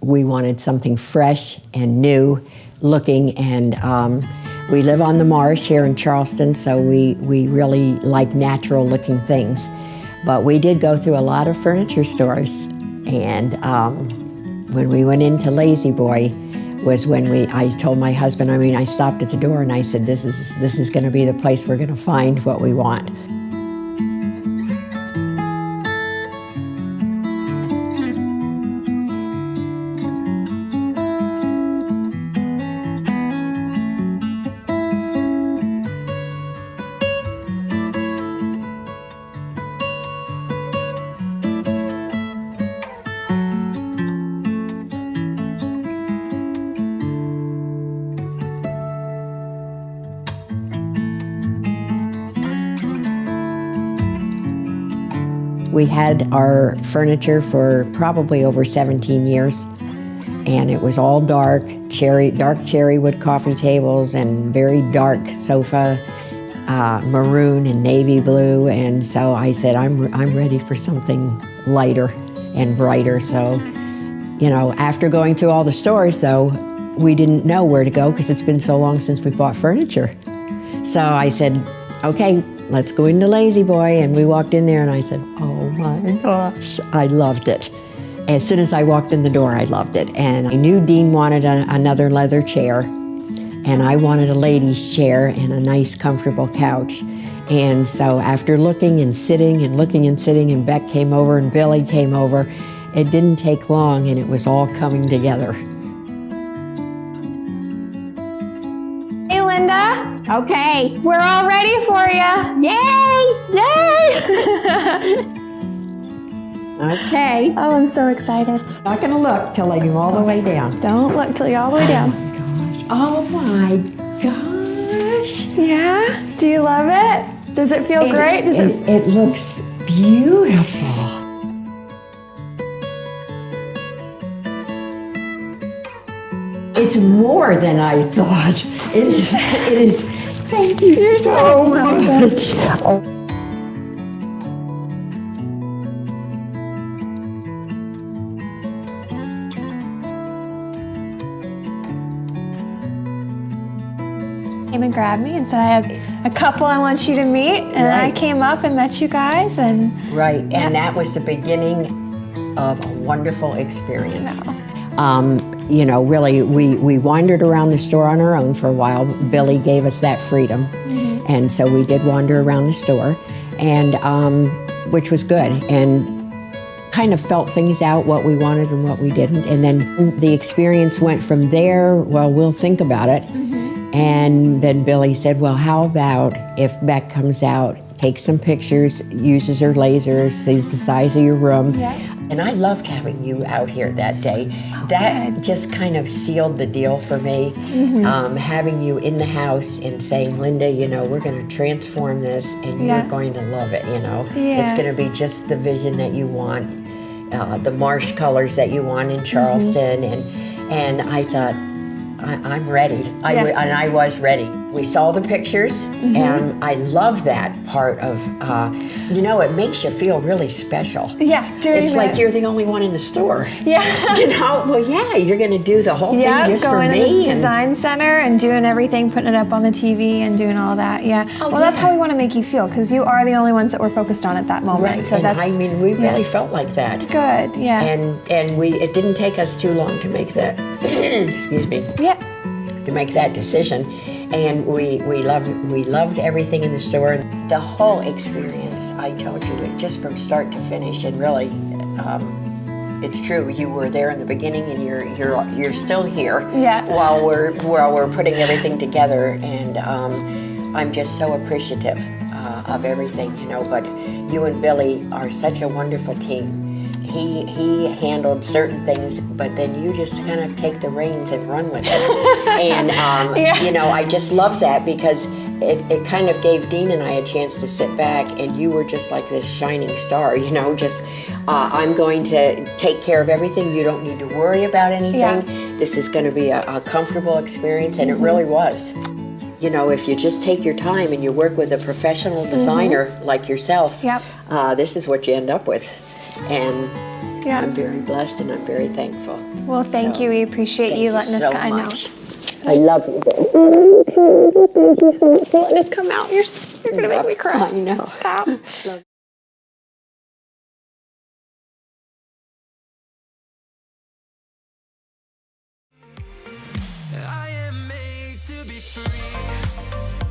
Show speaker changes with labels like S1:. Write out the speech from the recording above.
S1: we wanted something fresh and new looking, and we live on the marsh here in Charleston, so we really like natural looking things. But we did go through a lot of furniture stores, and when we went into La-Z-Boy was when I told my husband, I stopped at the door and I said, this is going to be the place we're going to find what we want. We had our furniture for probably over 17 years, and it was all dark cherry wood coffee tables and very dark sofa, maroon and navy blue. And so I said, I'm ready for something lighter and brighter. So, after going through all the stores, though, we didn't know where to go because it's been so long since we bought furniture. So I said, okay, let's go into La-Z-Boy. And we walked in there and I said, oh my gosh, I loved it. As soon as I walked in the door, I loved it. And I knew Dean wanted another leather chair, and I wanted a lady's chair and a nice comfortable couch. And so after looking and sitting and looking and sitting, and Beck came over and Billy came over, it didn't take long and it was all coming together.
S2: Hey, Linda.
S1: Okay.
S2: We're all ready for you.
S1: Yay!
S2: Yay!
S1: Okay.
S2: Oh, I'm so excited.
S1: Not gonna look till I go all the way down.
S2: Don't look till you're all the way down.
S1: Oh my gosh.
S2: Yeah? Do you love it? Does it feel great?
S1: It looks beautiful. It's more than I thought. It is. Thank you so much.
S2: Came and grabbed me and said, I have a couple I want you to meet. And I came up and met you guys. And
S1: right, and that was the beginning of a wonderful experience. Really, we wandered around the store on our own for a while. Billy gave us that freedom. And so we did wander around the store, and which was good, and kind of felt things out, what we wanted and what we didn't. And then the experience went from there, well, we'll think about it. And then Billy said, well, how about if Beck comes out, takes some pictures, uses her lasers, sees the size of your room. And I loved having you out here that day. That just kind of sealed the deal for me, having you in the house and saying, Linda, we're going to transform this and you're going to love it, It's going to be just the vision that you want, the marsh colors that you want in Charleston. And I thought, I'm ready. And I was ready. We saw the pictures, and I love that part of, it makes you feel really special. It's like you're the only one in the store. You're going to do the whole thing just for me.
S2: Going to the design center and doing everything, putting it up on the TV and doing all that. That's how we want to make you feel, because you are the only ones that we're focused on at that moment.
S1: Right.
S2: So
S1: and we really felt like that.
S2: Good,
S1: And it didn't take us too long to make that, excuse me. To make that decision. And we loved everything in the store. The whole experience, I told you, just from start to finish, and really, it's true. You were there in the beginning, and you're still here. While we're putting everything together, and I'm just so appreciative of everything, But you and Billy are such a wonderful team. He handled certain things, but then you just kind of take the reins and run with it. And, I just love that, because it kind of gave Dean and I a chance to sit back, and you were just like this shining star, I'm going to take care of everything. You don't need to worry about anything. This is going to be a comfortable experience, and it really was. If you just take your time and you work with a professional designer like yourself, this is what you end up with. And
S2: Yeah.
S1: I'm very blessed and I'm very thankful.
S2: Well, thank you. We appreciate you letting us
S1: so
S2: come. I know.
S1: much. I love you.
S2: Thank you so much for letting us come out. You're gonna make me cry.
S1: I know.
S2: Stop.
S3: I am made to be free.